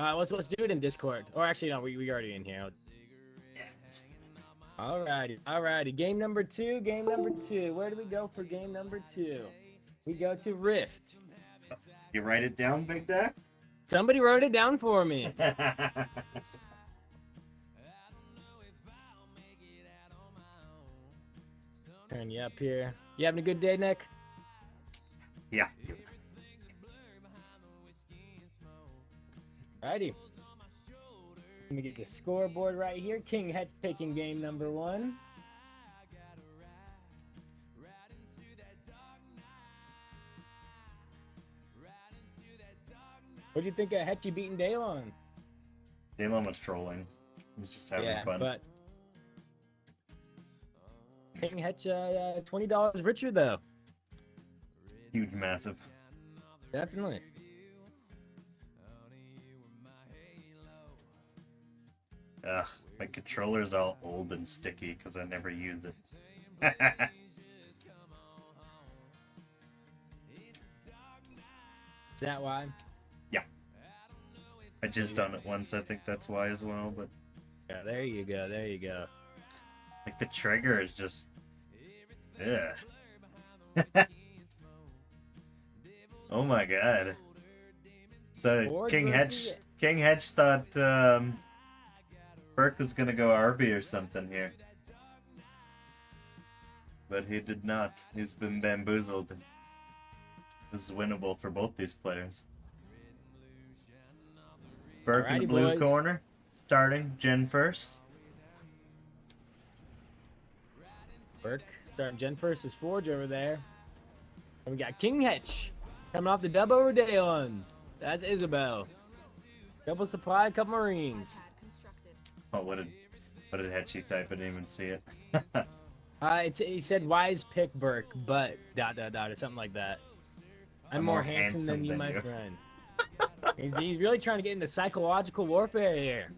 Let's do it in Discord. Or actually, no, we already in here. Alrighty. Game number two. Where do we go for game number two? We go to Rift. You write it down, Big Deck? Somebody wrote it down for me. Turn you up here. You having a good day, Nick? Yeah. Alrighty. Let me get the scoreboard right here. King Hetch taking game number one. What do you think of Hetchy beating Daylon? Daylon was trolling. He was just having fun. But King Hetch $20 richer though. Huge, massive. Definitely. Ugh, my controller's all old and sticky because I never use it. Is that why? Yeah. I just done it once, I think that's why as well, but... Yeah, there you go. Like, the trigger is just... Ugh. Oh my god. So, Ford King versus- Hetch thought, Burke was gonna go RB or something here. But he did not. He's been bamboozled. This is winnable for both these players. Burke in the Alrighty, blue boys. corner, starting Gen first. Burke starting Gen first is Forge over there. And we got King Hetch coming off the dub over Daylon. That's Isabel. Double supply, couple Marines. Oh, what did Hetchy type? I didn't even see it. He said wise pick Burke, but ... or something like that. I'm more handsome than you, my friend. he's really trying to get into psychological warfare here.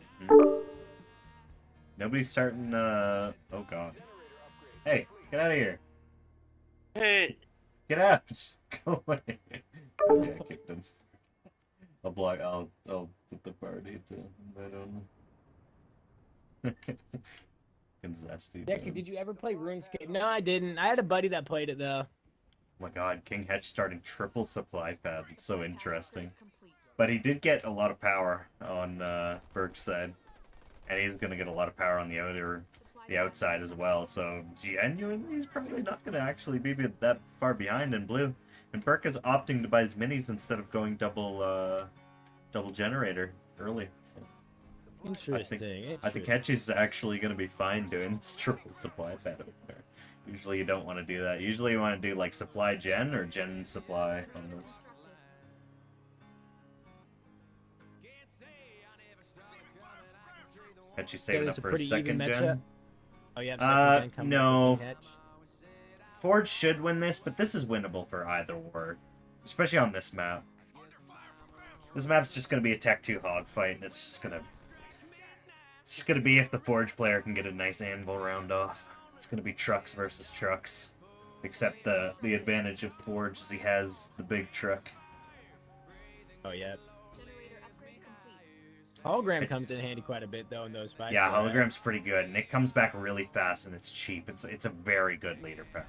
Nobody's starting. Oh god. Hey, get out of here. Hey, Get out. Go away. Yeah, I kicked him. I'll block. I'll put the party to. I don't know. Zesty. Nick, did you ever play RuneScape? No, I didn't. I had a buddy that played it though. Oh my god, King Hetch starting triple supply pad. It's so interesting. But he did get a lot of power on Burke's side. And he's going to get a lot of power on the outside as well. So genuinely, he's probably not going to actually be that far behind in blue. And Burke is opting to buy his minis instead of going double generator early. So Interesting. I think Hetchy's actually going to be fine doing this triple supply pad over there. Usually you don't want to do that. Usually you want to do like supply gen or gen supply on this. Hetchy saving up for a second gen. Oh, yeah, second gen coming no. up with King Hetch. Forge should win this, but this is winnable for either war. Especially on this map. This map's just going to be a Tech 2 hog fight, and it's just going to be if the Forge player can get a nice anvil round off. It's going to be trucks versus trucks. Except the advantage of Forge is he has the big truck. Oh, yeah. Hologram comes in handy quite a bit, though, in those fights. Yeah, Hologram's pretty good, and it comes back really fast, and it's cheap. It's a very good leader power.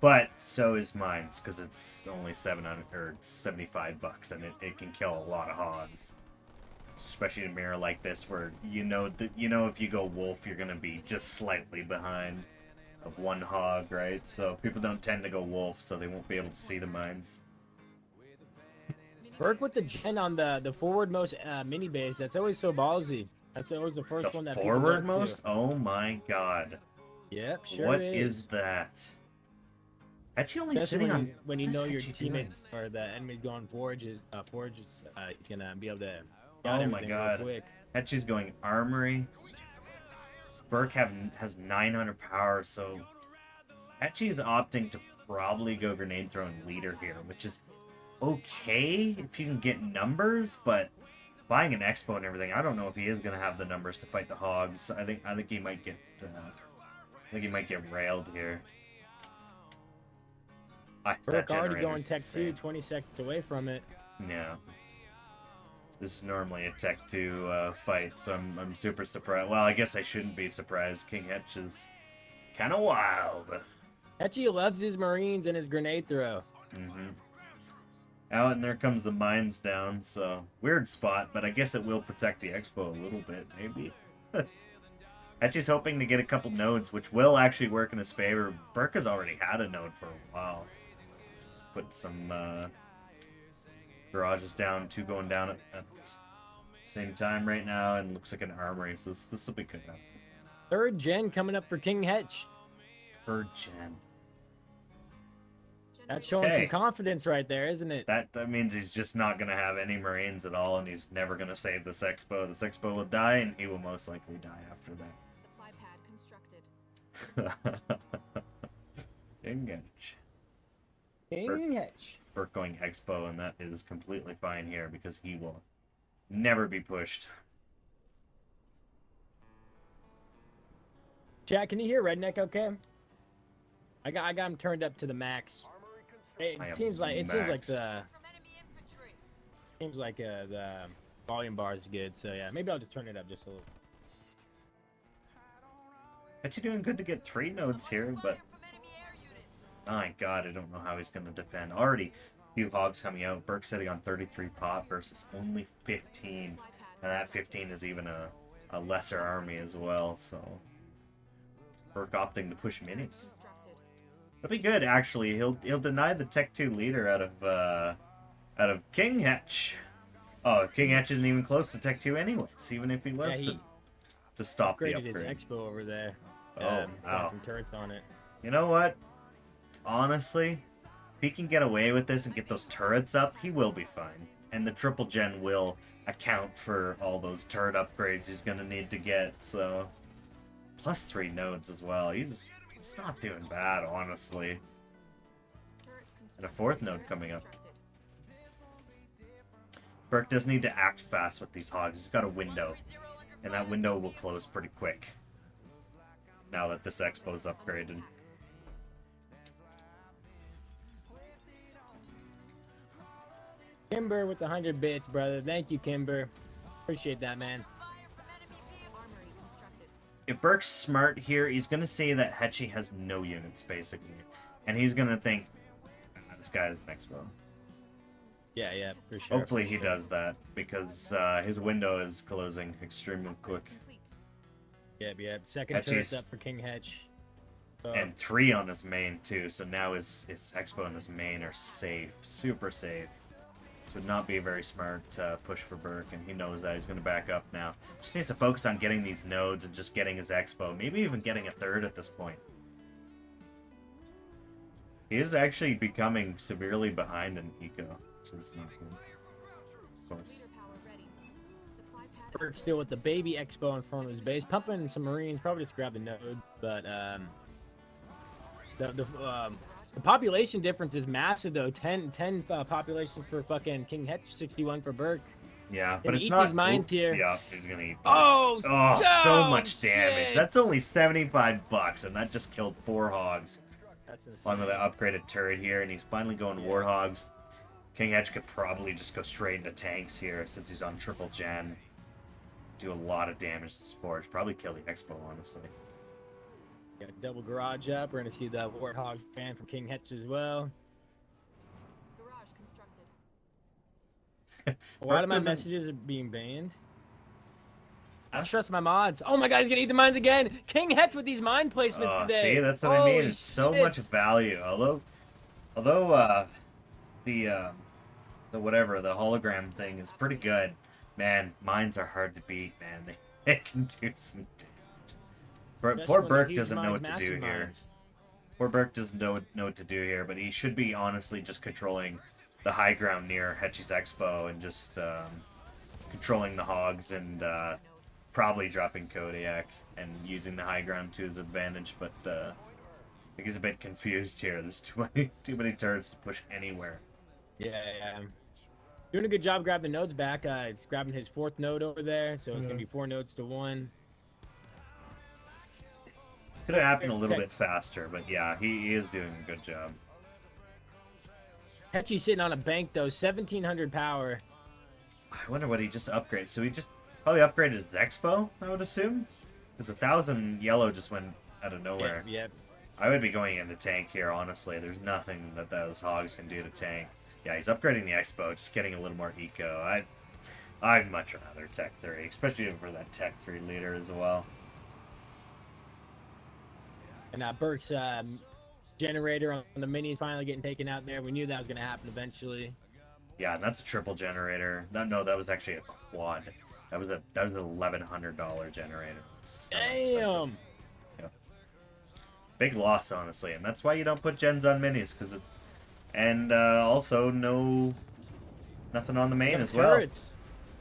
But so is Mines, because it's only 700 or 75 bucks, and it can kill a lot of hogs. Especially in a mirror like this, where you know if you go wolf, you're gonna be just slightly behind of one hog, right? So people don't tend to go wolf, so they won't be able to see the mines. Burke with the gen on the forward-most mini base. That's always so ballsy. That's always the first one that people go to. Forward-most? Oh my god. Yep, sure What is. is that? Actually, only Especially sitting when you what know is your Hetchy teammates or the enemy's going Forge is he's gonna be able to. Oh my god. Quick. Hetchy's going armory. Burke has 900 power, so Hetchy is opting to probably go grenade throwing leader here, which is okay if you can get numbers, but buying an expo and everything, I don't know if he is gonna have the numbers to fight the hogs. I think he might get railed here. Burke already going Tech 2, 20 seconds away from it. Yeah. This is normally a Tech 2 fight, so I'm super surprised. Well, I guess I shouldn't be surprised. King Hetch is kind of wild. Hetchy loves his Marines and his grenade throw. Out, and there comes the mines down, so weird spot, but I guess it will protect the Expo a little bit, maybe. Hetchy's hoping to get a couple nodes, which will actually work in his favor. Burke has already had a node for a while. Put some garages down, 2 going down at the same time right now, and looks like an armory, so this will be good now. 3rd gen coming up for King Hetch. 3rd gen. That's showing some confidence right there, isn't it? That means he's just not going to have any Marines at all, and he's never going to save this Expo. This Expo will die, and he will most likely die after that. Supply pad constructed. King Hetch. King Hetch. Burke going Expo, and that is completely fine here because he will never be pushed. Chat, can you hear Redneck okay? I got him turned up to the max. It seems like the volume bar is good, so yeah, maybe I'll just turn it up just a little. Actually doing good to get 3 nodes here, but my god, I don't know how he's going to defend. Already a few hogs coming out. Burke sitting on 33 pot versus only 15, and that 15 is even a lesser army as well, so Burke opting to push minis. That'd be good, actually. He'll deny the Tech 2 leader out of King Hetch. Oh, King Hetch isn't even close to Tech 2 anyways, even if he was to stop the upgrade. His Expo over there. Oh, wow. Some turrets on it. You know what? Honestly, if he can get away with this and get those turrets up, he will be fine. And the triple gen will account for all those turret upgrades he's going to need to get, so... Plus 3 nodes as well. He's not doing bad, honestly. And a 4th node coming up. Burke does need to act fast with these hogs. He's got a window. And that window will close pretty quick. Now that this Expo's upgraded. Kimber with the 100 bits, brother. Thank you, Kimber. Appreciate that, man. If Burke's smart here, he's going to see that Hetchy has no units, basically. And he's going to think, this guy is an Expo. Yeah, for sure. Hopefully he does that, because his window is closing extremely quick. Yeah. Second turret up for King Hetch. And 3 on his main, too, so now his Expo and his main are safe. Super safe. This would not be a very smart push for Burke, and he knows that. He's going to back up now. Just needs to focus on getting these nodes and just getting his Expo. Maybe even getting a 3rd at this point. He is actually becoming severely behind in Eco, which is not good. Of course. Burke still with the baby Expo in front of his base. Pumping some Marines. Probably just grab the node, but the population difference is massive, though. 10 population for fucking King Hetch, 61 for Burke. Yeah, but it's eat not... these mines here. Yeah, he's gonna eat these. Oh, so much damage. shit. That's only 75 bucks, and that just killed 4 hogs. That's insane. On with the upgraded turret here, and he's finally going Warthogs. King Hetch could probably just go straight into tanks here, since he's on triple gen. Do a lot of damage to this forge. Probably kill the Expo, honestly. Got a double garage up. We're gonna see the Warthog fan from King Hetch as well. Garage constructed. A lot of my messages are being banned. I don't trust my mods. Oh my god, he's gonna eat the mines again! King Hetch with these mine placements today! See, that's what I mean. It's so much value. Although the hologram thing is pretty good. Man, mines are hard to beat, man. They can do some damage. Poor Burke doesn't know what to do here. Poor Burke doesn't know what to do here, but he should be honestly just controlling the high ground near Hetchy's Expo and just controlling the hogs and probably dropping Kodiak and using the high ground to his advantage, but I think he's a bit confused here. There's too many turrets to push anywhere. Yeah. Doing a good job grabbing the nodes back. It's grabbing his 4th node over there, so it's going to be 4 nodes to 1. Could have happened a little bit faster, but yeah, he is doing a good job. Hetchy sitting on a bank, though, 1,700 power. I wonder what he just upgraded. So he just probably upgraded his Expo, I would assume? Because 1,000 yellow just went out of nowhere. Yep. I would be going into tank here, honestly. There's nothing that those hogs can do to tank. Yeah, he's upgrading the Expo, just getting a little more eco. I'd much rather Tech 3, especially for that Tech 3 leader as well. And Burke's generator on the mini is finally getting taken out there. We knew that was going to happen eventually. Yeah, and that's a triple generator. No, that was actually a quad. That was an $1,100 generator. It's Damn! yeah. Big loss, honestly, and that's why you don't put gens on minis, because it. And also nothing on the main Got as well. turrets.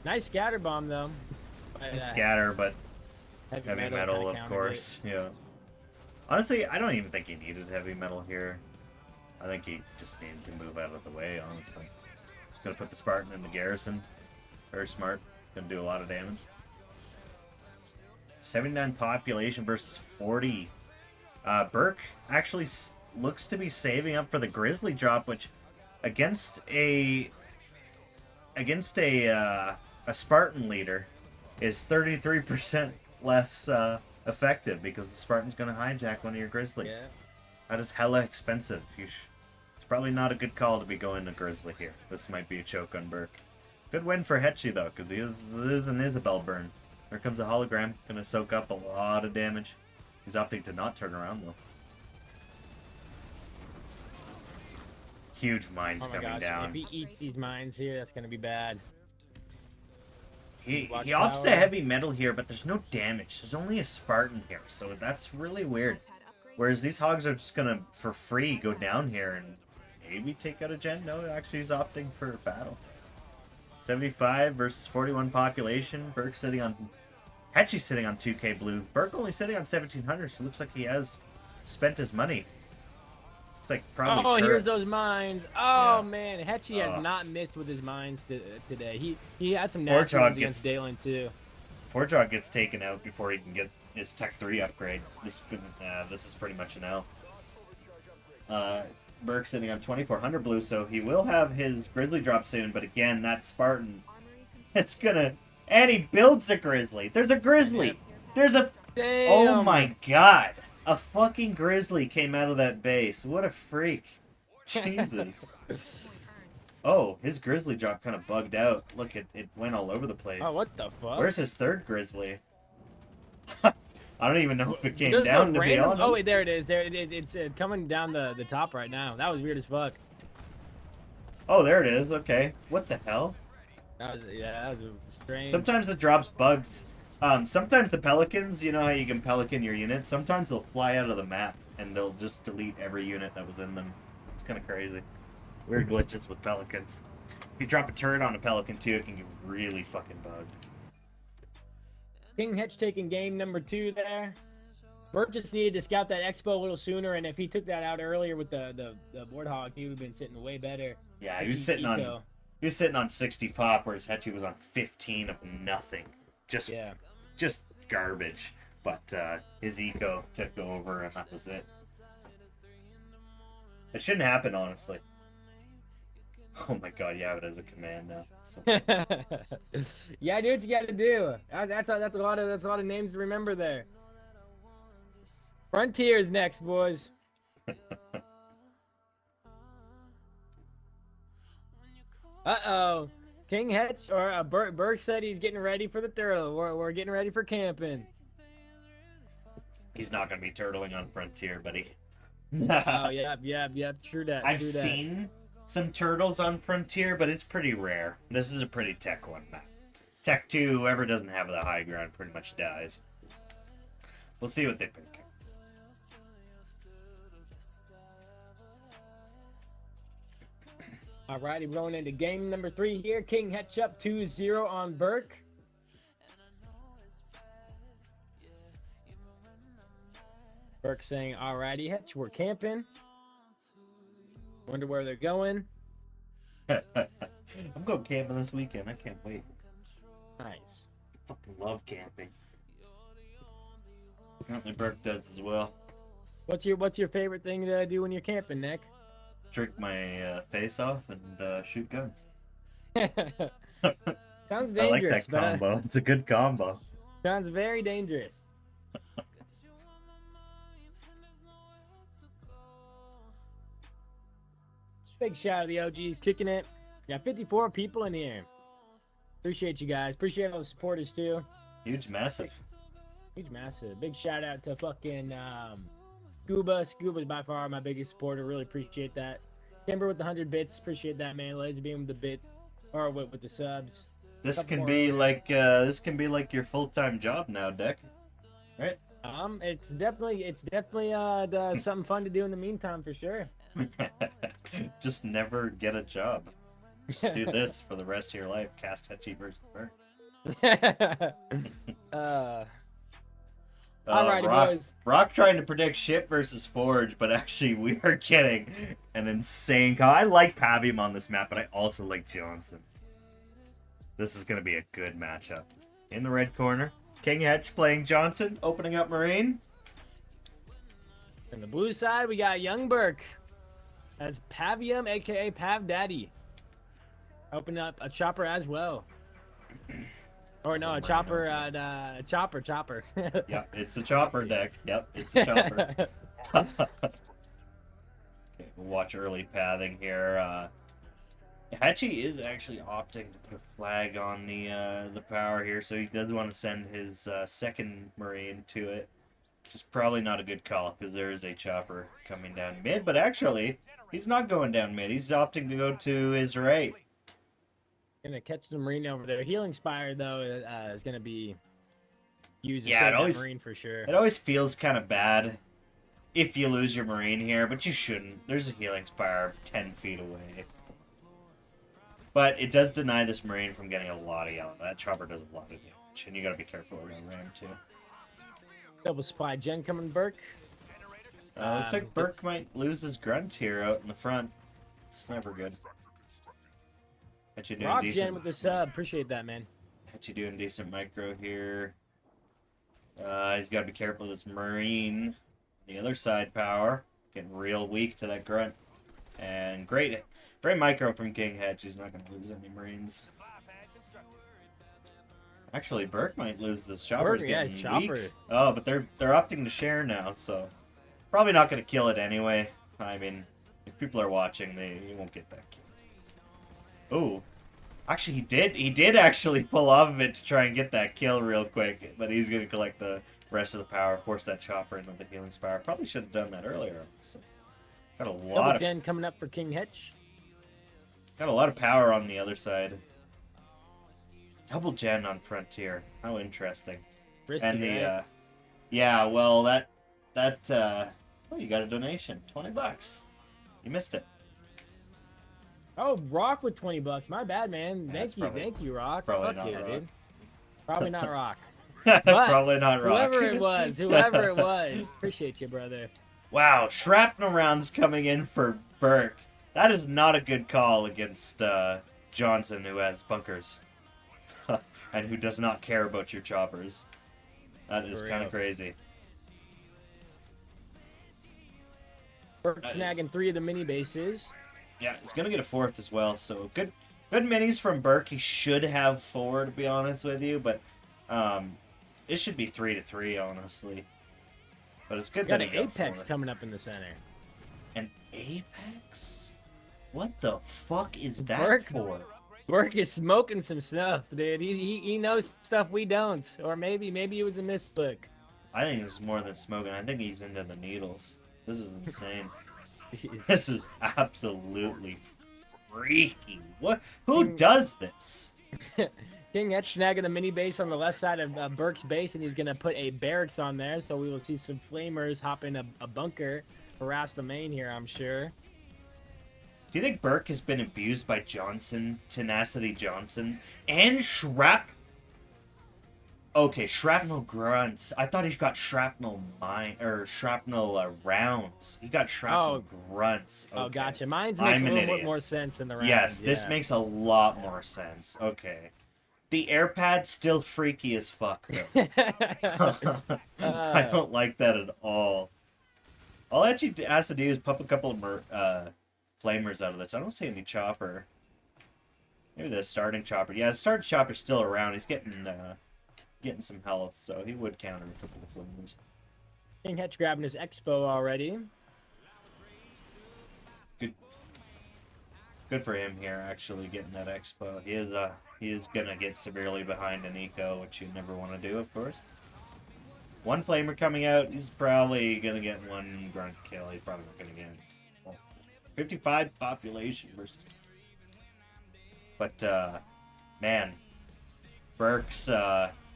Nice scatter bomb though. Scatter, but heavy metal kinda of countered course. Yeah. Honestly, I don't even think he needed heavy metal here. I think he just needed to move out of the way, honestly. Just gonna put the Spartan in the garrison. Very smart. Gonna do a lot of damage. 79 population versus 40. Burke actually looks to be saving up for the Grizzly drop, which against a Spartan leader is 33% less effective because the Spartan's going to hijack one of your Grizzlies. Yeah. That is hella expensive. It's probably not a good call to be going to Grizzly here. This might be a choke on Burke. Good win for Hetchy though, because he is an Isabel burn. There comes a hologram, gonna soak up a lot of damage. He's opting to not turn around though. Huge mines Oh my coming gosh, down. if he eats these mines here, that's going to be bad. He Watch opts tower. to heavy metal here, but there's no damage. There's only a Spartan here, so that's really weird. Whereas these hogs are just gonna, for free, go down here and maybe take out a gen. No, actually he's opting for battle. 75 versus 41 population. Burke sitting on... Hetchy's sitting on 2k blue. Burke only sitting on 1,700, so it looks like he has spent his money. It's like probably Oh, here's turrets. those mines. Oh, Yeah. man. Hetchy has not missed with his mines today. He had some Warjog nasty ones gets- against Dalen, too. Forjog gets taken out before he can get his Tech 3 upgrade. This is pretty much an L. Burke sitting on 2,400 blue, so he will have his Grizzly drop soon, but again, that Spartan, it's gonna... And he builds a Grizzly! There's a Grizzly! There's a... Damn. Oh my god! A fucking Grizzly came out of that base. What a freak. Jesus. Oh, his Grizzly drop kind of bugged out. Look, it went all over the place. Oh, what the fuck? Where's his third Grizzly? I don't even know if it came There's down, a to be random... honest. Oh, wait, there it is. It's coming down the top right now. That was weird as fuck. Oh, there it is. Okay. What the hell? That was strange. Sometimes it drops bugs. Sometimes the Pelicans, you know how you can Pelican your units? Sometimes they'll fly out of the map, and they'll just delete every unit that was in them. It's kind of crazy. Weird glitches with Pelicans. If you drop a turret on a Pelican, too, it can get really fucking bugged. King Hetch taking game number 2 there. Burke just needed to scout that Expo a little sooner, and if he took that out earlier with the Warthog, he would have been sitting way better. Yeah, he was sitting on 60 pop, whereas Hetchy was on 15 of nothing. Just garbage. But his eco took over, and that was it. It shouldn't happen, honestly. Oh my god, yeah, it has a command now. So... Yeah, do what you gotta do. That's a lot of names to remember there. Frontier's next, boys. Uh-oh. King Hetch, or Burke said he's getting ready for the turtle. We're getting ready for camping. He's not going to be turtling on Frontier, buddy. Oh, yeah, true that. I've seen some turtles on Frontier, but it's pretty rare. This is a pretty Tech 1 map. Tech 2, whoever doesn't have the high ground pretty much dies. We'll see what they pick. Alrighty, rolling into game number 3 here. King Hetch up 2-0 on Burke. Burke saying, alrighty, Hetch, we're camping. Wonder where they're going. I'm going camping this weekend. I can't wait. Nice. I fucking love camping. Apparently Burke does as well. What's your favorite thing to do when you're camping, Nick? Drink my face off and shoot guns. Sounds I like dangerous, that but combo. It's a good combo. sounds very dangerous. Big shout out to the OGs kicking it. Got 54 people in here. Appreciate you guys. Appreciate all the supporters too. Huge, massive. Huge, massive. Big shout out to fucking Scuba. Scuba's by far my biggest supporter. Really appreciate that. Timber with the 100 bits. Appreciate that, man. Lazy Beam with the bit, or with the subs. This Couple can more be earlier. like your full-time job now, Dick. Right? It's definitely something fun to do in the meantime for sure. Just never get a job. Just do this for the rest of your life. Cast Hetchy versus Burke. Alrighty, boys. Rock trying to predict Ship versus Forge, but actually we are getting an insane call. I like Pavium on this map, but I also like Johnson. This is going to be a good matchup. In the red corner, King Hetch playing Johnson, opening up Marine. On the blue side, we got Young Burke. That's Pavium, aka Pav Daddy. Open up a chopper as well. Or no, a chopper, chopper. Yep, it's a chopper deck. Yep, it's a chopper. Okay, we'll watch early pathing here. Hetchy is actually opting to put a flag on the power here, so he does want to send his second Marine to it. Which is probably not a good call, because there is a chopper coming down mid, but actually, he's not going down mid. He's opting to go to his right. Gonna catch the Marine over there. Healing Spire, though, is gonna be used to Yeah, save it that always- Marine for sure. It always feels kind of bad if you lose your Marine here, but you shouldn't. There's a Healing Spire 10 feet away. But it does deny this Marine from getting a lot of yellow. That chopper does a lot of damage, and you gotta be careful around ram too. Double supply gen coming, Burke. Looks like Burke might lose his grunt here out in the front. It's never good. But you doing Rock decent. gen with the sub. Appreciate that, man. But you doing decent micro here. He's got to be careful of this Marine. The other side power. Getting real weak to that grunt. And great micro from King Hetch. He's not going to lose any Marines. Actually, Burke might lose this chopper. Burke, yeah, his chopper. Weak. Oh, but they're opting to share now, so probably not going to kill it anyway. I mean, if people are watching, you won't get that kill. Oh, actually, he did actually pull off of it to try and get that kill real quick, but he's going to collect the rest of the power, force that chopper into the Healing Spire. Probably should have done that earlier. So, got a lot Double of gen coming up for King Hetch. power on the other side. Double gen on Frontier. How interesting. Risky, And the right? yeah, well oh, you got a donation, $20. You missed it. Oh, Rock with $20. My bad, man. Yeah, it's Thank you, Rock. probably Fuck not yeah, Rock. dude. Probably not Rock. Probably not Rock. Whoever it was, appreciate you, brother. Wow, shrapnel rounds coming in for Burke. That is not a good call against Johnson, who has bunkers. And who does not care about your choppers. That is For kind real. of crazy. Burke That snagging 3 of the mini bases. Yeah, he's gonna get a fourth as well. So good minis from Burke. He should have 4, to be honest with you, but it should be 3-3, honestly. But it's good Got that an he got Apex 4. coming up in the center. An Apex? What the fuck is that Burke? for? Burke is smoking some stuff, dude. He knows stuff we don't. Or maybe it was a mislook. I think it's more than smoking. I think he's into the needles. This is insane. This is absolutely freaky. What? Who does this? King Hetch snagging the mini base on the left side of Burke's base, and he's going to put a barracks on there, so we will see some flamers hop in a bunker, harass the main here, I'm sure. Do you think Burke has been abused by Johnson, Tenacity Johnson, and Okay, shrapnel grunts. I thought he's got shrapnel rounds. He got shrapnel grunts. Oh, Okay. gotcha. Mine's I'm makes a an little bit idiot. more sense in the round. Yes, this yeah. makes a lot more sense. Okay. The air pad's still freaky as fuck, though. I don't like that at all. All that he has to do is pump a couple of flamers out of this. I don't see any chopper. Maybe the starting chopper. Yeah, the starting chopper's still around. He's getting some health, so he would counter a couple of flames. King Hetch grabbing his Expo already. Good for him here, actually getting that expo. He is gonna get severely behind an eco, which you never want to do, of course. One flamer coming out. He's probably gonna get one grunt kill. He's probably not gonna get 55 population versus. But man, Burke's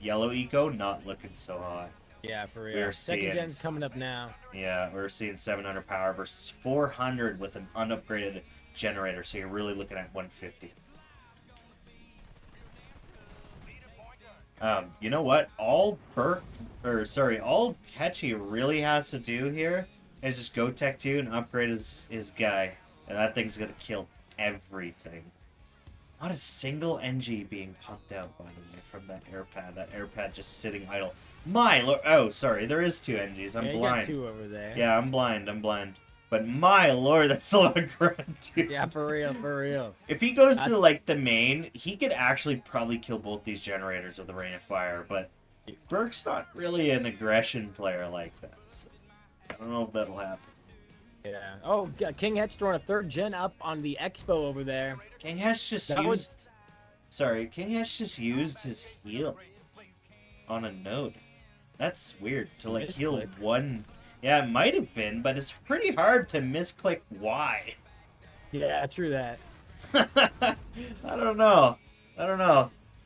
yellow eco not looking so hot. Yeah, for real. We're Second seeing- gen's coming up now. Yeah, we're seeing 700 power versus 400 with an unupgraded generator, so you're really looking at 150. You know what? All Hetchy really has to do here is just go Tech 2 and upgrade his guy, and that thing's gonna kill everything. Not a single NG being pumped out, by the way, from that airpad. That airpad just sitting idle. My lord! Oh, sorry, there is 2 NGs. I'm Yeah, you blind. got 2 over there. Yeah, I'm blind. But my lord, that's a lot of grunt, dude. Yeah, for real, for real. If he goes to, like, the main, he could actually probably kill both these generators with the Rain of Fire, but Burke's not really an aggression player like that. So I don't know if that'll happen. Yeah. Oh, King Hetch throwing a 3rd gen up on the Expo over there. King Hesh just That was- used... Sorry, King Hesh just used his heal on a node. That's weird, to, like, heal Misclick. one... Yeah, it might have been, but it's pretty hard to misclick Y. Yeah, true that. I don't know.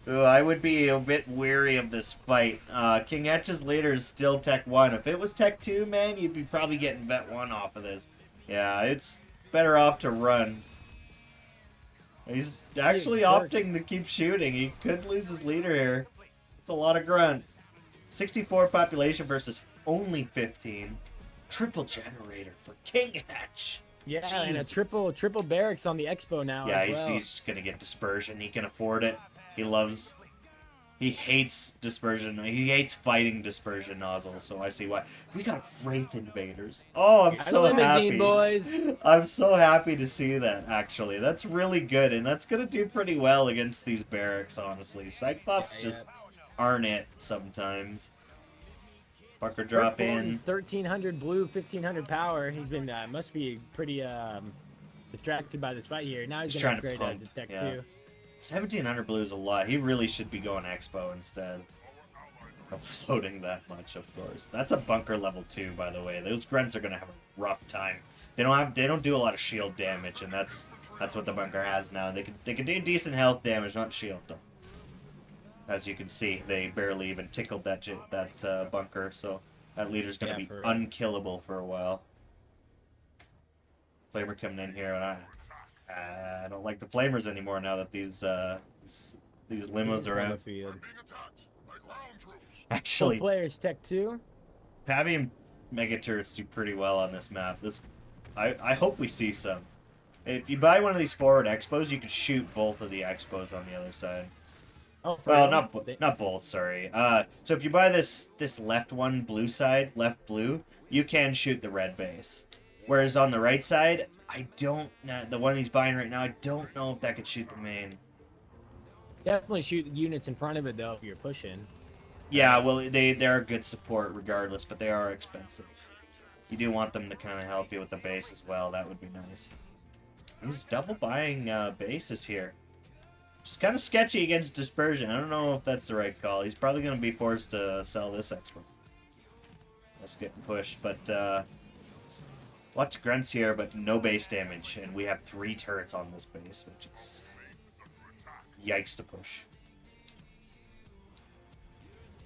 Ooh, I would be a bit weary of this fight. King Hetch's leader is still Tech 1. If it was Tech 2, man, you'd be probably getting Vet 1 off of this. Yeah, it's better off to run. He's actually opting to keep shooting. He could lose his leader here. It's a lot of grunt. 64 population versus only 15. Triple generator for King Hetch. Yeah, and a Jesus. triple barracks on the Expo now Yeah, as well. he's gonna get dispersion. He can afford it. He hates dispersion. He hates fighting dispersion nozzles, so I see why. We got Wraith Invaders. Oh, I'm Yeah, so limousine, happy. boys. I'm so happy to see that, actually. That's really good, and that's gonna do pretty well against these barracks, honestly. Cyclops Yeah, just aren't it sometimes. Bunker drop in. 1300 blue, 1500 power. He's been must be pretty distracted by this fight here. Now he's He's gonna trying to upgrade pump, to Tech yeah. 2. 1700 blue is a lot. He really should be going Expo instead of floating that much, of course. That's a bunker level 2, by the way. Those grunts are gonna have a rough time. They don't do a lot of shield damage, and that's what the bunker has now. They can do decent health damage, not shield though. As you can see, they barely even tickled that bunker, so that leader's gonna be for real. unkillable for a while. Flamer coming in here, and I don't like the flamers anymore now that these limos are On the out. field. Actually, Full players Tech 2. Pabby and Mega Turrets do pretty well on this map. I hope we see some. If you buy one of these forward expos, you can shoot both of the expos on the other side. Oh, for Well, real? not both. Sorry. So if you buy this left one, blue side, left blue, you can shoot the red base. Whereas on the right side, I don't. The one he's buying right now, I don't know if that could shoot the main. Definitely shoot the units in front of it though if you're pushing. Yeah, well, they're good support regardless, but they are expensive. You do want them to kind of help you with the base as well. That would be nice. He's double buying bases here. Just kind of sketchy against dispersion. I don't know if that's the right call. He's probably going to be forced to sell this expo. That's getting pushed, but lots of grunts here, but no base damage, and we have 3 turrets on this base, which is yikes to push.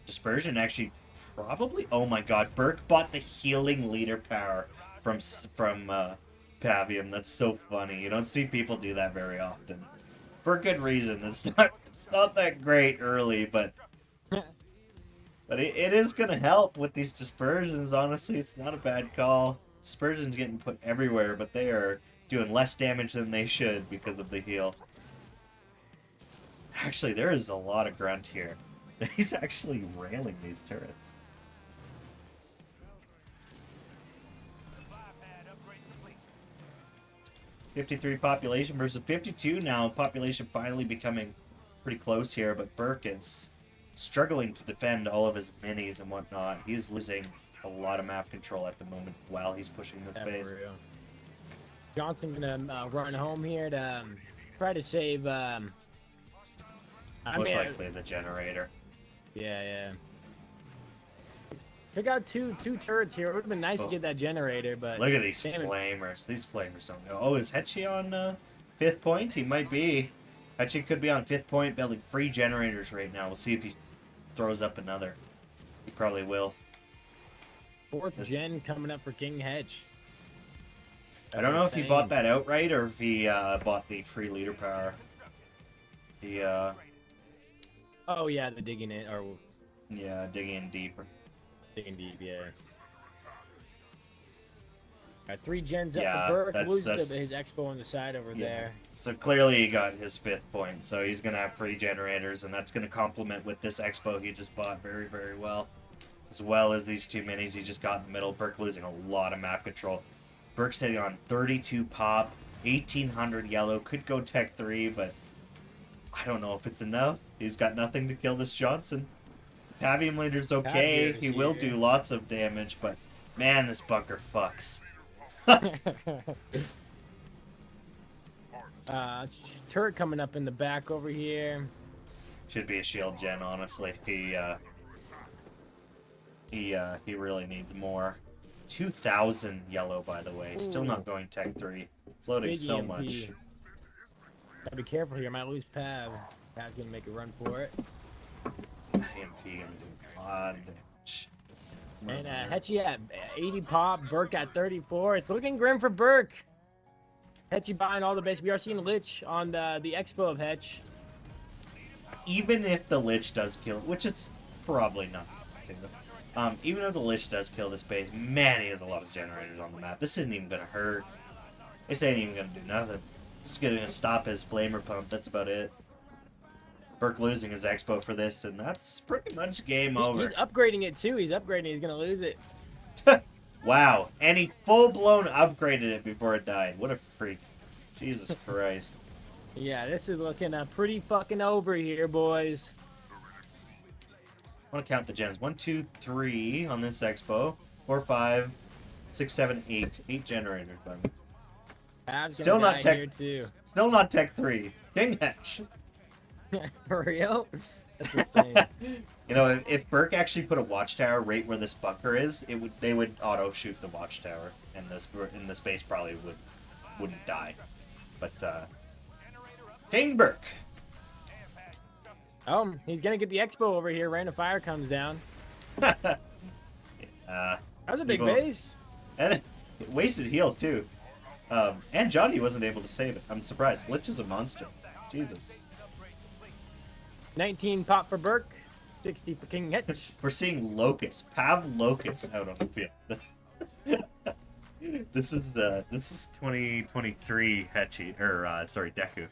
Dispersion actually probably. Oh my God, Burke bought the healing leader power from Pavium. That's so funny. You don't see people do that very often, for good reason. It's not that great early, but it is gonna help with these dispersions. Honestly, it's not a bad call. Dispersion's getting put everywhere, but they are doing less damage than they should because of the heal. Actually, there is a lot of grunt here. He's actually railing these turrets. 53 population versus 52 now. Population finally becoming pretty close here, but Burke is struggling to defend all of his minis and whatnot. He's losing a lot of map control at the moment while he's pushing this Yeah, base. for real. Johnson gonna run home here to try to save. I Most mean, likely the generator. yeah. Took out two turrets here. It would have been nice to get that generator, but Look at these damn it. flamers. These flamers don't go. Oh, is Hetchy on 5th point? He might be. Hetchy could be on 5th point building free generators right now. We'll see if he throws up another. He probably will. 4th gen coming up for King Hedge. I don't know if he bought that outright or if he bought the free leader power. Oh yeah, the digging it or Yeah, digging in deeper. digging deep, yeah. Got 3 gens up Yeah, for Burke. that's- Loses that's- his expo on the side over there. So clearly he got his 5th point, so he's going to have free generators, and that's going to complement with this expo he just bought very, very well. As well as these 2 minis he just got in the middle. Burke losing a lot of map control. Burke sitting on 32 pop, 1800 yellow, could go tech 3, but I don't know if it's enough. He's got nothing to kill this Johnson. Pavium leader's okay, Pavier's he will here. do lots of damage, but man, this bunker fucks. Turret coming up in the back over here. Should be a shield gen, honestly. He really needs more. 2,000 yellow, by the way. Still not going tech 3. Floating Big so EMP. much. Gotta be careful here. Might lose Pav. Pav's gonna make a run for it. EMP gonna do a lot of damage. And Hetchy at 80 pop. Burke at 34. It's looking grim for Burke. Hetchy buying all the base. We are seeing Lich on the expo of Hetch. Even if the Lich does kill, which it's probably not. Even if the Lich does kill this base, man, he has a lot of generators on the map. This isn't even gonna hurt. This ain't even gonna do nothing. It's gonna stop his flamer pump. That's about it. Burke losing his expo for this, and that's pretty much game over. He's upgrading it too. He's upgrading. He's gonna lose it. Wow, and he full-blown upgraded it before it died. What a freak. Jesus Christ. Yeah, this is looking pretty fucking over here, boys. I want to count the gens. 1, 2, 3 on this expo. 4, 5, 6, 7, 8. 8 generators, buddy. Pav's Still gonna not die tech. here too. Still not tech 3. King Hatch. For real? That's insane. You know, if Burke actually put a watchtower right where this bunker is, they would auto shoot the watchtower, and the space probably wouldn't die. But King Burke. Oh, he's gonna get the expo over here. Rain of Fire comes down. That was a big Evil. base. And it wasted heal too. And Johnny wasn't able to save it. I'm surprised. Lich is a monster. Jesus. 19 pop for Burke. 60 for King Hetch. We're seeing Locust, Pav Locust out on the field. This is 2023 Hetchy sorry, Deku.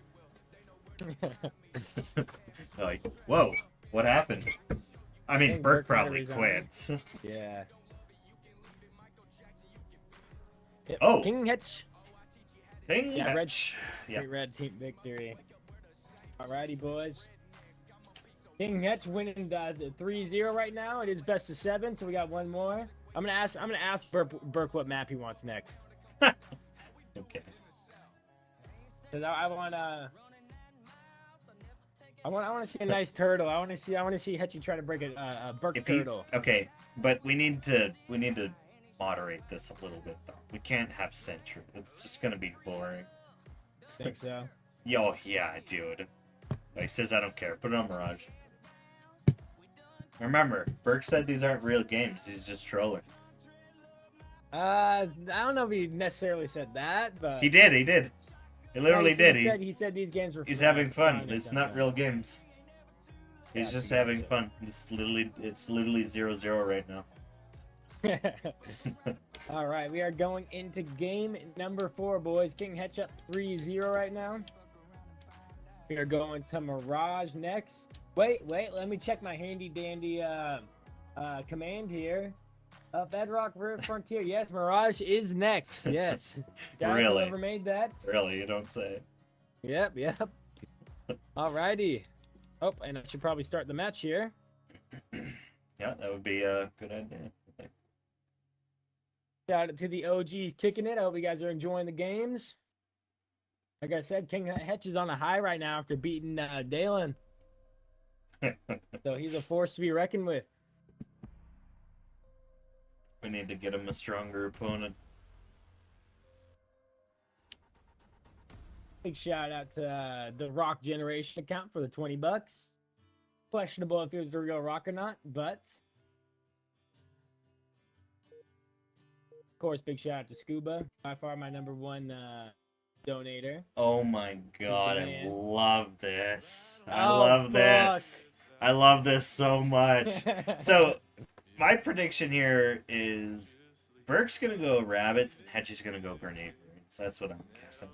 Like, whoa, what happened? I mean, think Burke Burke might have probably quit. Yeah. Yep, Oh. King Hetch. King Yeah, red. Hetch. Yeah. Great red team victory. Alrighty, boys. King Hetch winning the 3-0 right now. It is best of 7, so we got one more. I'm gonna ask Burke what map he wants next. Okay. Cause I want to see a nice turtle. I want to see Hetchy try to break a Burke If he, turtle. okay, but we need to moderate this a little bit though. We can't have Sentry. It's just gonna be boring. Think so? Yo, yeah, dude. He says I don't care. Put it on Mirage. Remember, Burke said these aren't real games. He's just trolling. I don't know if he necessarily said that, but He did. He did. He literally did. He said these games were. He's fun, having fun. and It's stuff, not yeah. real games. He's Yeah, just I having gotcha. fun. It's literally 0-0 right now. All right, we are going into game number 4, boys. King Hetch up 3-0 right now. We are going to Mirage next. Wait, let me check my handy dandy command here. Bedrock Frontier. Yes, Mirage is next. Yes. Guys, Really? whoever made that. Really, you don't say. Yep, yep. Alrighty. Oh, and I should probably start the match here. Yeah, that would be a good idea. I think. Shout out to the OGs kicking it. I hope you guys are enjoying the games. Like I said, King Hetch is on a high right now after beating Dalen. So he's a force to be reckoned with. We need to get him a stronger opponent. Big shout out to the Rock Generation account for the $20. Questionable if it was the real Rock or not, but of course, big shout out to Scuba, by far my #1 donator. Oh my god, I Man. love this. I Oh, love fuck. this. I love this so much. So, my prediction here is Burke's gonna go Rabbits and Hetchy's gonna go Grenade Marines. That's what I'm guessing.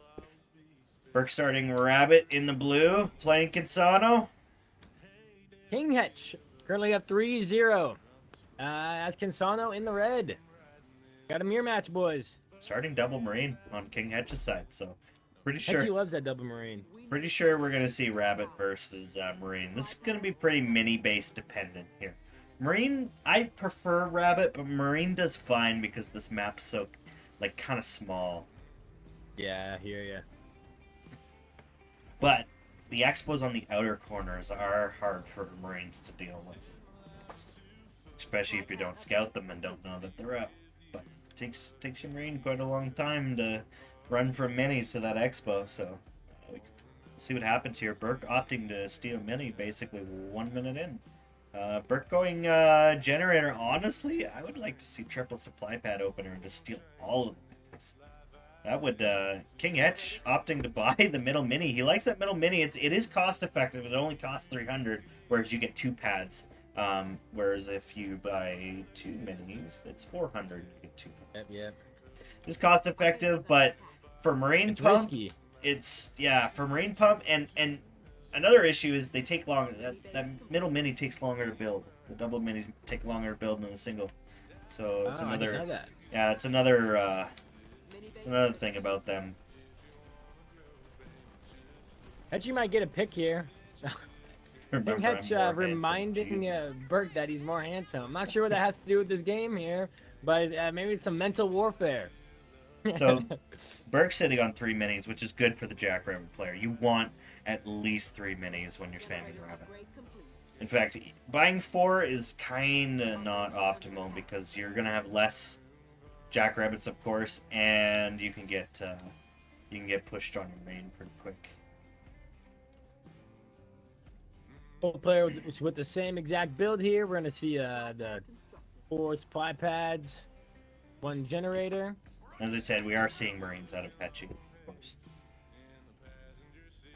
Burke starting Rabbit in the blue, playing Kinsano. King Hetch currently up 3-0. As Kinsano in the red. Got a mirror match, boys. Starting double Marine on King Hetch's side, so pretty sure. Hetchy loves that double Marine. Pretty sure we're gonna see Rabbit versus Marine. This is gonna be pretty mini-base dependent here. Marine, I prefer Rabbit, but Marine does fine because this map's so, like, kind of small. Yeah, I hear ya. But the expos on the outer corners are hard for Marines to deal with, especially if you don't scout them and don't know that they're up. But it takes your Marine quite a long time to run from minis to that expo, so we'll see what happens here. Burke opting to steal mini basically 1 minute in. Burke going generator. Honestly, I would like to see triple supply pad opener and just steal all of them. That would King Hetch opting to buy the middle mini. He likes that middle mini. It is cost effective. It only costs 300, whereas you get 2 pads. Whereas if you buy 2 minis, that's 400. You get 2 pads. Yep. It's cost effective, but for Marine It's Pump, risky. it's for Marine Pump and another issue is they take longer. That middle mini takes longer to build. The double minis take longer to build than the single. So it's Oh, I didn't know another. that. Yeah, it's another thing about them. Hetchy might get a pick here. Remember, King Hetch I'm more handsome. reminding Jesus. Burke that he's more handsome. I'm not sure what that has to do with this game here, but maybe it's some mental warfare. So Burke's sitting on 3 minis, which is good for the Jackrabbit player. You want at least 3 minis when you're spamming Rabbit. In fact, buying 4 is kind of not optimal because you're gonna have less Jackrabbits, of course, and you can get pushed on your main pretty quick. Full player with the same exact build here. We're gonna see the 4 supply pads, 1 generator. As I said, we are seeing Marines out of Hetchy, of course.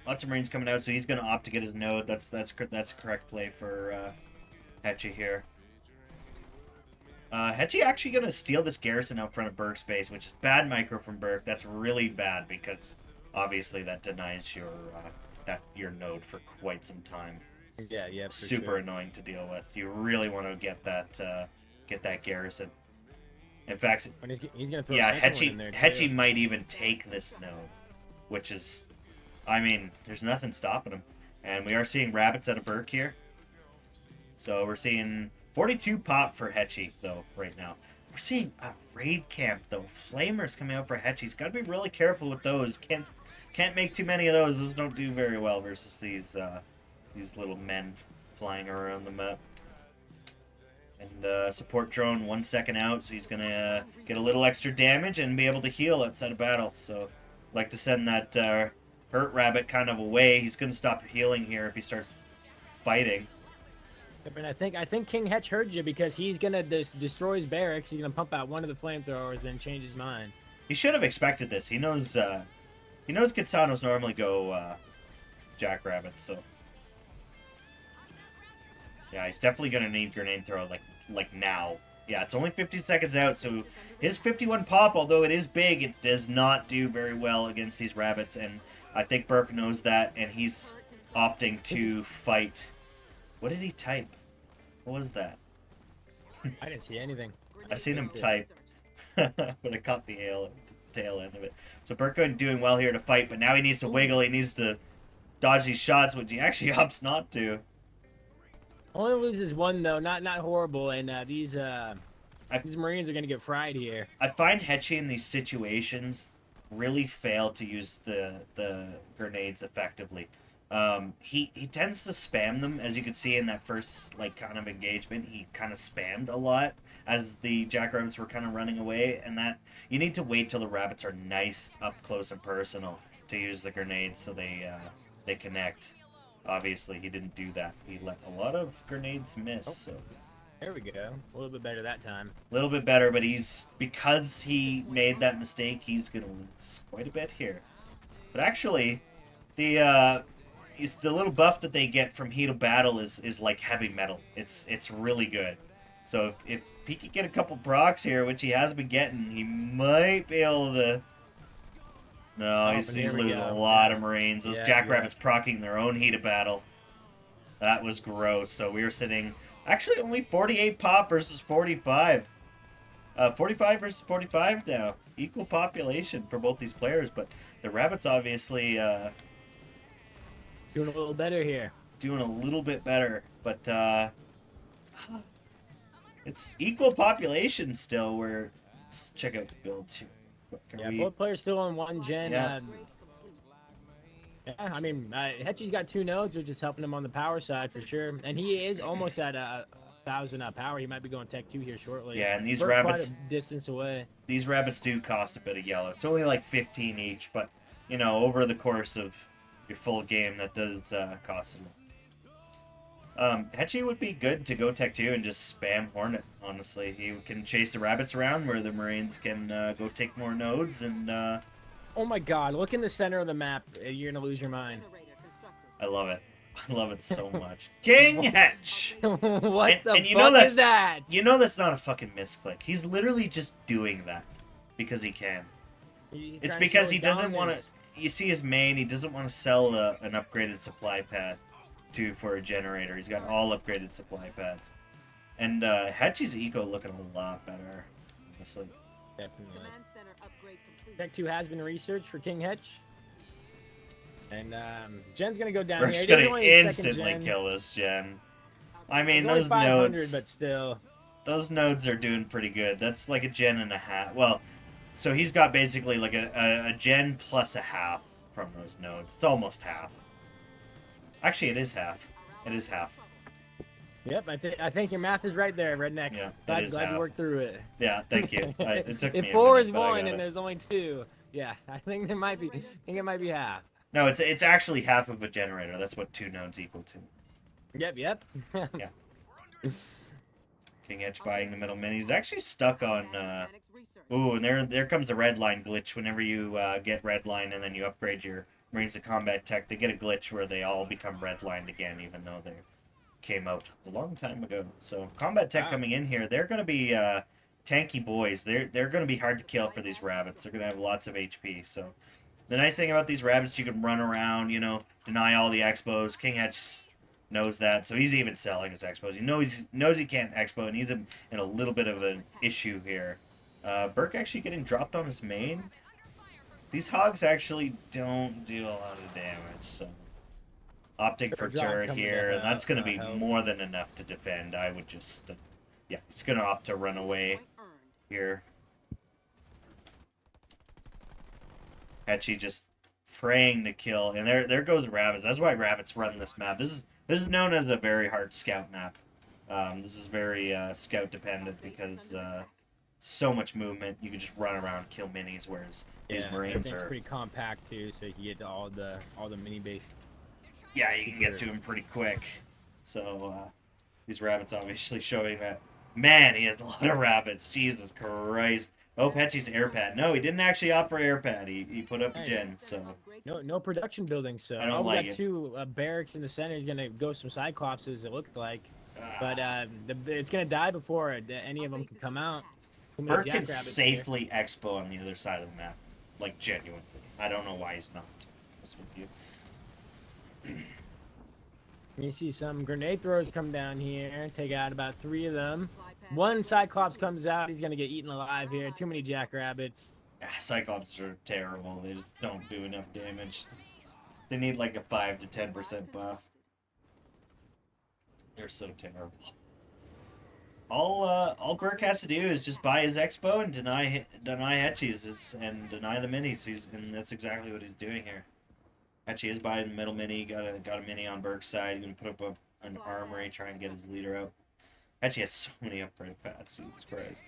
Lots of Marines coming out, so he's going to opt to get his node. That's a correct play for Hetchy here. Hetchy actually going to steal this garrison out front of Burke's base, which is bad micro from Burke. That's really bad because obviously that denies your node for quite some time. Yeah, for Super sure. annoying to deal with. You really want to get that garrison. In fact, And he's gonna throw yeah, a second one in there, Hetchy too. might even take this node, which is, I mean, there's nothing stopping him. And we are seeing Rabbits out of Burke here. So we're seeing 42 pop for Hetchy, though, right now. We're seeing a raid camp, though. Flamers coming out for Hetchy. He's got to be really careful with those. Can't make too many of those. Those don't do very well versus these little men flying around the map. And support drone 1 second out, so he's gonna get a little extra damage and be able to heal outside of battle. So, like to send that hurt Rabbit kind of away. He's gonna stop healing here if he starts fighting. Yep, and I think King Hetch heard you because he's gonna destroy his barracks. He's gonna pump out one of the flamethrowers, then change his mind. He should have expected this. He knows Kitsanos normally go Jackrabbits, so yeah, he's definitely gonna need grenade throw like now. Yeah, it's only 15 seconds out, so his 51 pop, although it is big, it does not do very well against these Rabbits, and I think Burke knows that, and he's opting to fight. What did he type? What was that? I didn't see anything. I seen him Grenade type. launch. But I caught the tail end of it. So Burko doing well here to fight, but now he needs to wiggle. He needs to dodge these shots, which he actually opts not to. Only loses one though, not horrible, and these Marines are gonna get fried here. I find Hetchy in these situations really fail to use the grenades effectively. He tends to spam them, as you can see in that first like kind of engagement. He kind of spammed a lot as the jackrabbits were kind of running away, and that you need to wait till the rabbits are nice up close and personal to use the grenades so they connect. Obviously, he didn't do that. He let a lot of grenades miss. So. There we go. A little bit better that time. A little bit better, but because he made that mistake, he's gonna lose quite a bit here. But actually, the little buff that they get from Heat of Battle is like heavy metal. It's really good. So if he could get a couple procs here, which he has been getting, he might be able to. No, he's losing a lot of Marines. Those jackrabbits procking their own Heat of Battle. That was gross. So we were sitting. Actually, only 48 pop versus 45. 45 versus 45 now. Equal population for both these players, but the rabbits obviously Doing a little better here. doing a little bit better, but it's equal population still. Let's check out the build too. Both players still on one gen. Yeah. Yeah, I mean, Hetchy's got 2 nodes, which is helping him on the power side for sure. And he is almost at 1,000 power. He might be going Tech 2 here shortly. Yeah, and these We're rabbits, quite a distance away. these rabbits do cost a bit of yellow. It's only like 15 each, but you know, over the course of your full game, that does cost a lot. Hetchy would be good to go Tech 2 and just spam Hornet, honestly. He can chase the rabbits around where the Marines can go take more nodes and... Oh my god, look in the center of the map. You're going to lose your mind. Generator constructed. I love it. I love it so much. King Hetch! What And- the and you know fuck is that? You know that's not a fucking misclick. He's literally just doing that because he can. He's It's trying to because show he his doesn't want to... dominance. You see his main, he doesn't want to sell an upgraded supply pad for a generator. He's got all upgraded supply pads. And Hetchy's eco looking a lot better, honestly. Definitely. Command center upgrade complete. Tech 2 has been researched for King Hetch. And Jen's going to go down Burke's here. He gonna doesn't want his second instantly gen. kill this gen. I mean, It's only those 500, nodes... but still. Those nodes are doing pretty good. That's like a gen and a half. Well, so he's got basically like a gen plus a half from those nodes. It's almost half. Actually, it is half. It is half. Yep, I think your math is right there, Redneck. Yeah, glad is you half. worked through it. Yeah, thank you. It took me If a 4 minute, is but I 1 got and it. there's only 2, yeah, I think there might be. I think it might be half. No, it's actually half of a generator. That's what 2 nodes equal to. Yep. Yeah. King Edge buying the middle mini. He's actually stuck on... Ooh, and there comes the red line glitch. Whenever you get red line and then you upgrade your Marines to combat tech, they get a glitch where they all become red lined again, even though they came out a long time ago. So combat tech coming in here, they're going to be tanky boys. They're going to be hard to kill for these rabbits. They're going to have lots of HP. So the nice thing about these rabbits, you can run around, you know, deny all the expos. King Hedge knows that, so he's even selling his expos. He knows he can't expo, and he's in a little bit of an issue here. Burke actually getting dropped on his main. These hogs actually don't do a lot of damage, so opting for turret here, and that's going to be more than enough to defend. I would just, yeah, he's going to opt to run away here. Hetchy just praying to kill, and there goes rabbits. That's why rabbits run this map. This is known as a very hard scout map. This is very scout dependent because so much movement. You can just run around, kill minis, whereas these Marines everything's are pretty compact too, so you can get to all the mini base. yeah, you can get to him pretty quick. So these rabbits obviously showing that. Man, he has a lot of rabbits. Jesus Christ. Oh, Hetchy's air pad. No, he didn't actually opt for air pad. He put up a gen, so No production building, so I don't we like got it. 2 barracks in the center. He's gonna go some Cyclopses, it looked like, but it's gonna die before any of them can come out. Too many Burke can jackrabbits here. safely expo on the other side of the map. Like, genuinely. I don't know why he's not. That's with you. You see some grenade throwers come down here, take out about 3 of them. Supply pad One Cyclops comes out, he's gonna get eaten alive here. Too many Jackrabbits. Ah, Cyclops are terrible. They just don't do enough damage. They need like a 5 to 10% buff. They're so terrible. All Burke has to do is just buy his Expo and deny Hetchies and deny the minis. And that's exactly what he's doing here. Hetchy is buying the middle mini. Got a mini on Burke's side. He's gonna put up an armory, try and get his leader out. Hetchy has so many upgrade paths. Jesus Christ.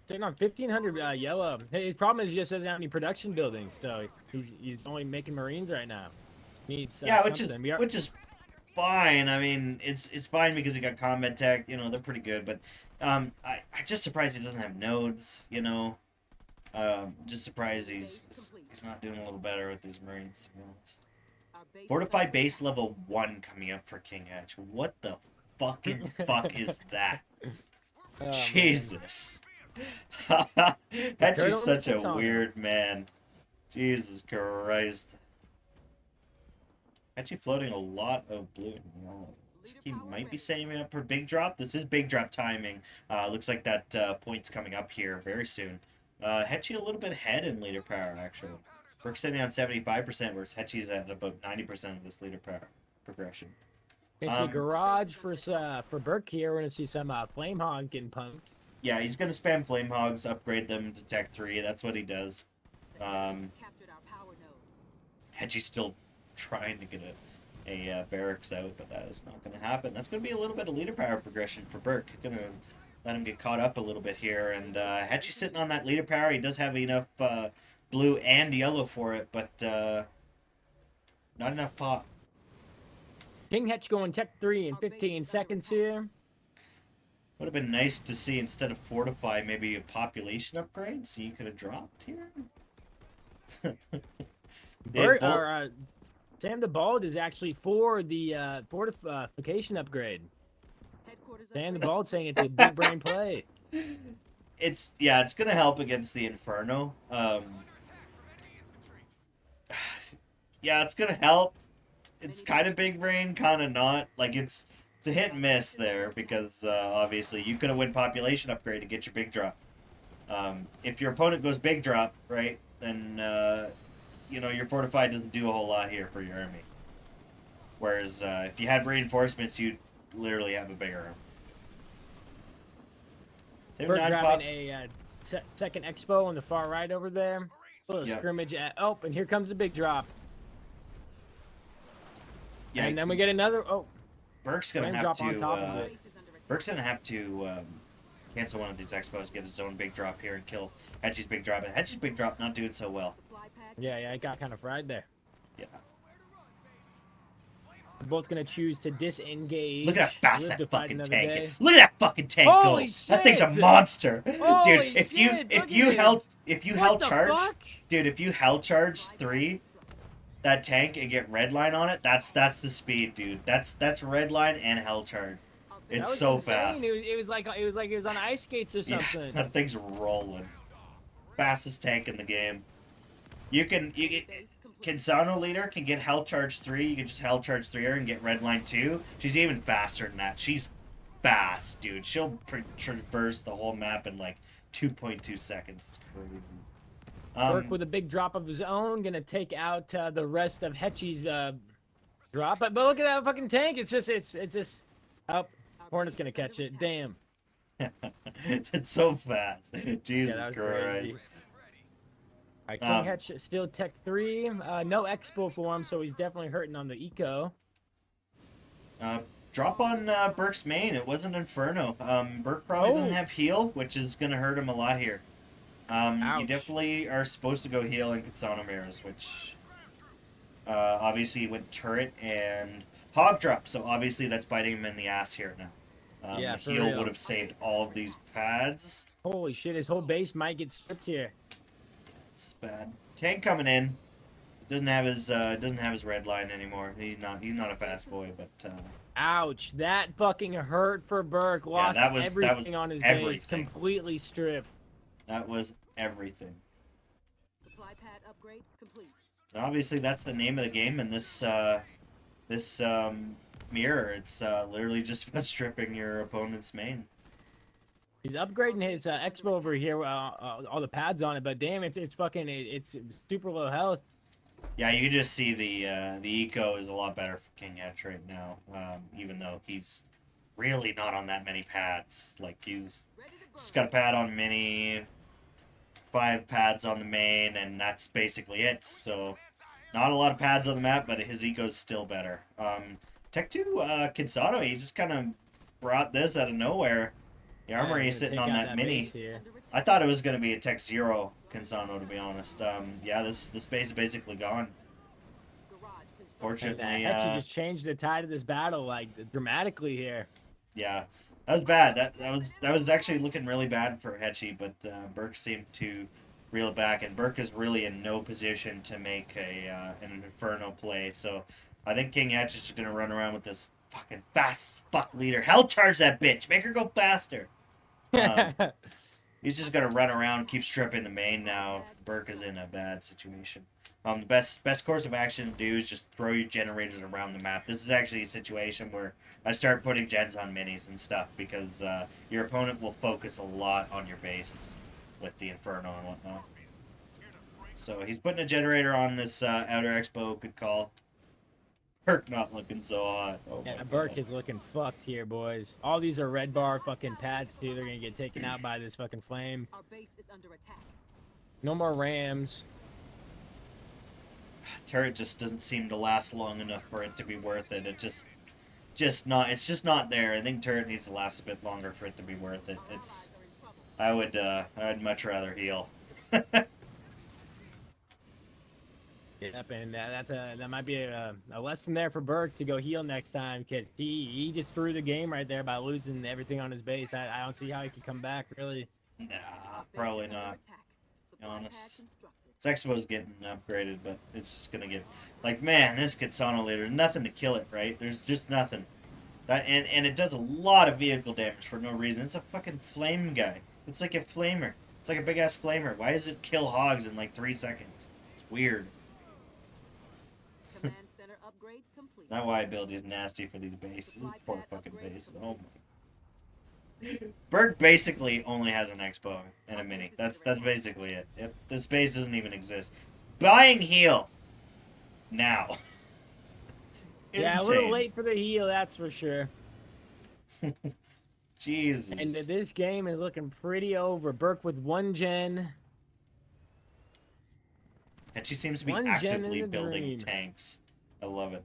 Taking on 1,500 yellow. Hey, his problem is he just doesn't have any production buildings, so he's only making Marines right now. Needs Yeah, something. which is fine. I mean, it's fine because he got combat tech. You know, they're pretty good. But I'm just surprised he doesn't have nodes. You know, just surprised he's not doing a little better with these Marines. To be honest. Fortify base level 1 coming up for King Hedge. What the fucking fuck is that? Oh, Jesus. Hedge is such a weird man. Jesus Christ. Actually floating a lot of blue and yellow. He might be setting up for big drop. This is big drop timing. Looks like that point's coming up here very soon. Hetchy a little bit ahead in leader power, actually. Burke's sitting on 75%, whereas Hetchy's at about 90% of this leader power progression. It's a garage for Burke here. We're gonna see some Flame Hog getting pumped. Yeah, he's gonna spam Flame Hogs, upgrade them to Tech 3. That's what he does. Hetchy's still trying to get a barracks out, but that is not going to happen. That's going to be a little bit of leader power progression for Burke. Going to let him get caught up a little bit here, and Hetchy's sitting on that leader power. He does have enough blue and yellow for it, but not enough pop. King Hetch going Tech 3 in 15 seconds here. Would have been nice to see, instead of fortify, maybe a population upgrade, so you could have dropped here. Sam the Bald is actually for the fortification upgrade. Sam the Bald saying it's a big brain play. It's gonna help against the Inferno. Yeah, it's gonna help. It's kind of big brain, kind of not. Like it's a hit and miss there because obviously you could have win population upgrade to get your big drop. If your opponent goes big drop, right, then you know your fortified doesn't do a whole lot here for your army. Whereas if you had reinforcements, you'd literally have a bigger army. We're grabbing a second Expo on the far right over there. A little scrimmage at and here comes the big drop. Yeah, and then we get another. Burke's gonna have to. Burke's gonna have to cancel one of these Expos, get his own big drop here, and kill Hetchy's big drop. And Hetchy's big drop not doing so well. Yeah, it got kind of fried there. Yeah. They're both gonna choose to disengage. Look at how fast that fucking tank is. Look at that fucking tank Holy go. Shit. That thing's a monster. Holy dude, if shit, you held charge, fuck? dude, if you held charge 3 that tank and get red line on it, that's the speed, dude. That's red line and hell charge. It's so insane. fast. It was like it was on ice skates or something. Yeah, that thing's rolling. Fastest tank in the game. Kinsano leader can get hell charge 3. You can just hell charge 3 her and get red line 2. She's even faster than that. She's fast, dude. She'll traverse the whole map in like 2.2 seconds. It's crazy. Burke with a big drop of his own, gonna take out the rest of Hetchy's drop. But look at that fucking tank. It's just. Oh, Hornet's gonna catch it. Damn. It's so fast. Jesus that was Christ. crazy. All right, King Hetch still Tech 3. No Expo for him, so he's definitely hurting on the eco. Drop on Burke's main. It wasn't Inferno. Burke probably doesn't have heal, which is gonna hurt him a lot here. You definitely are supposed to go heal in Kinsano Mirrors, which obviously went turret and hog drop, so obviously that's biting him in the ass here now. Yeah, heal would have saved all of these pads. Holy shit, his whole base might get stripped here. It's bad. Tank coming in. Doesn't have his red line anymore. He's not a fast boy, but ouch, that fucking hurt for Burke. Lost everything on his base, completely stripped. That was everything. Supply pad upgrade complete. And obviously, that's the name of the game in this mirror. It's literally just about stripping your opponent's main. He's upgrading his Expo over here, all the pads on it, but damn, it's fucking it's super low health. Yeah, you just see the eco is a lot better for King Edge right now, even though he's really not on that many pads. Like he's just got a pad on mini, 5 pads on the main, and that's basically it. So not a lot of pads on the map, but his eco's still better. Tech 2 Kinsano, he just kind of brought this out of nowhere. The armory is sitting on that mini. I thought it was going to be a Tech 0 Kinsano, to be honest. Yeah, this base is basically gone. Fortunately, Hetchy just changed the tide of this battle like dramatically here. Yeah, that was bad. That was actually looking really bad for Hetchy, but Burke seemed to reel it back, and Burke is really in no position to make an Inferno play. So I think King Hetch is just gonna run around with this fucking fast fuck leader. Hell charge that bitch. Make her go faster. He's just gonna run around, keep stripping the main now. Burke is in a bad situation. The best course of action to do is just throw your generators around the map. This is actually a situation where I start putting gens on minis and stuff because your opponent will focus a lot on your bases with the Inferno and whatnot. So he's putting a generator on this outer expo. Good call. Burke not looking so hot. Oh Yeah, my Burke God. is looking fucked here, boys. All these are red bar fucking pads too. They're gonna get taken out by this fucking flame. Our base is under attack. No more Rams. Turret just doesn't seem to last long enough for it to be worth it. It's just not there. I think turret needs to last a bit longer for it to be worth it. It's I'd much rather heal. Yep, and that might be a lesson there for Burke to go heal next time because he just threw the game right there by losing everything on his base. I don't see how he could come back really. Nah, Our base probably is under not. attack. Supply honest. pad constructed. This Expo's getting upgraded, but it's just gonna get like, man, this Kinsano leader, nothing to kill it, right? There's just nothing. And it does a lot of vehicle damage for no reason. It's a fucking flame guy. It's like a flamer. It's like a big ass flamer. Why does it kill hogs in like 3 seconds? It's weird. Command center upgrade complete. Not why I build these nasty for these bases. Supply Poor pad fucking upgrade base. complete. Oh my. Burke basically only has an expo and a mini. That's basically it. Yep. This base doesn't even exist. Buying heal now. Yeah, a little Insane. late for the heal, that's for sure. Jesus. And this game is looking pretty over. Burke with 1 gen. And she seems to be One gen actively in a building dream. tanks. I love it.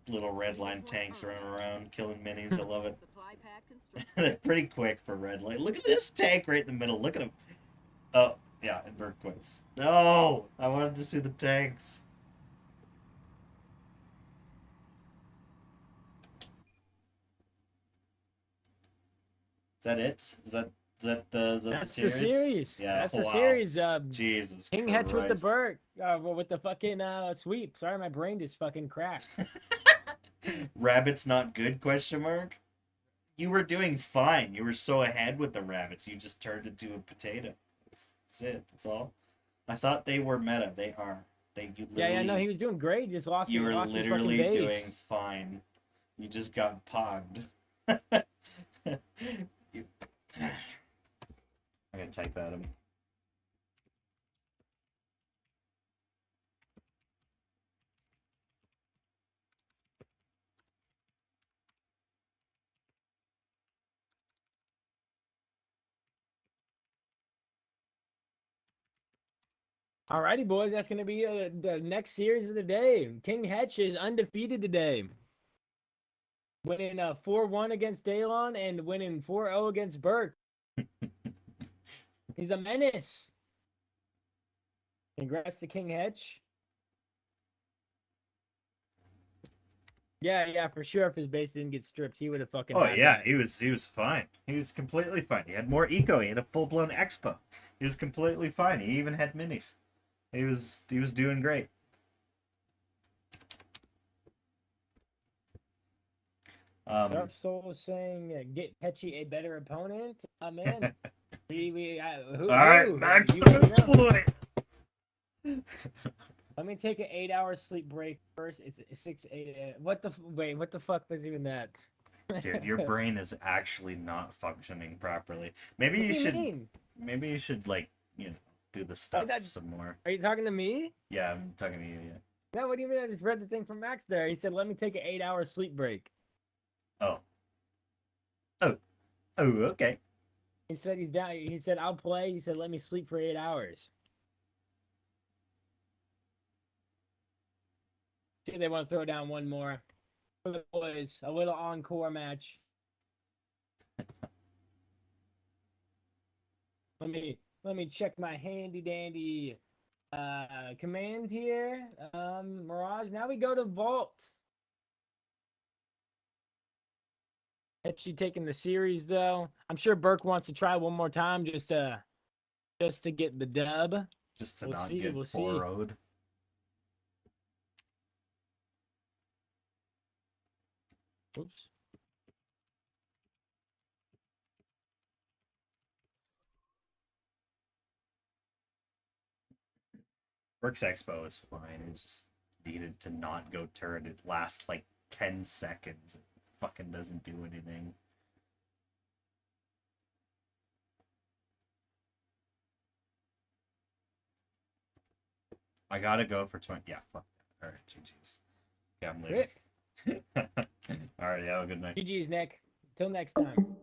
Little red line tanks running around killing minis. I love it. Supply pad constructed. They're pretty quick for red light. Look at this tank right in the middle. Look at him. Oh, yeah, and Burke quits. No! I wanted to see the tanks. Is that it? Is that That's the the series? series. Yeah, That's the wow. series. Jesus King Hetch with the Christ. Burke. With the fucking sweep. Sorry, my brain just fucking cracked. Rabbit's not good? Question mark. You were doing fine. You were so ahead with the rabbits. You just turned into a potato. That's it. That's all. I thought they were meta. They are. You literally, Yeah, no, he was doing great. He just lost. you were lost his literally fucking doing base. fine. You just got pogged. You- I'm gonna type at him. Alrighty, boys. That's gonna be the next series of the day. King Hetch is undefeated today, winning 4-1 against Daylon and winning 4-0 against Burke. He's a menace. Congrats to King Hetch. Yeah, for sure. If his base didn't get stripped, he would have fucking. Oh had yeah, that. he was fine. He was completely fine. He had more eco. He had a full blown expo. He was completely fine. He even had minis. He was doing great. Dark Soul is saying, "Get Hetchy a better opponent." Man, who? All right, who? maximum You know. points. Let me take an 8-hour sleep break first. It's 6 8. What the fuck was even that? Dude, your brain is actually not functioning properly. Maybe What you do you should. mean? Maybe you should like do the stuff some more. Are you talking to me? Yeah, I'm talking to you. Yeah. No, what do you mean? I just read the thing from Max there. He said, let me take an 8-hour sleep break. Oh. Oh. Oh. Okay. He said he's down. He said, I'll play. He said, let me sleep for 8 hours. See, they want to throw down one more for the boys. A little encore match. Let me check my handy dandy command here. Mirage. Now we go to Vault. Actually taking the series though. I'm sure Burke wants to try one more time just to get the dub. Just to We'll not see, get we'll see. 4-0'd. Oops. Burke's Expo is fine. It just needed to not go turret. It lasts like 10 seconds. It fucking doesn't do anything. I gotta go for 20. Yeah, fuck that. Alright, GG's. Yeah, I'm leaving. Rick. Alright, have a good night. GG's, Nick. Till next time.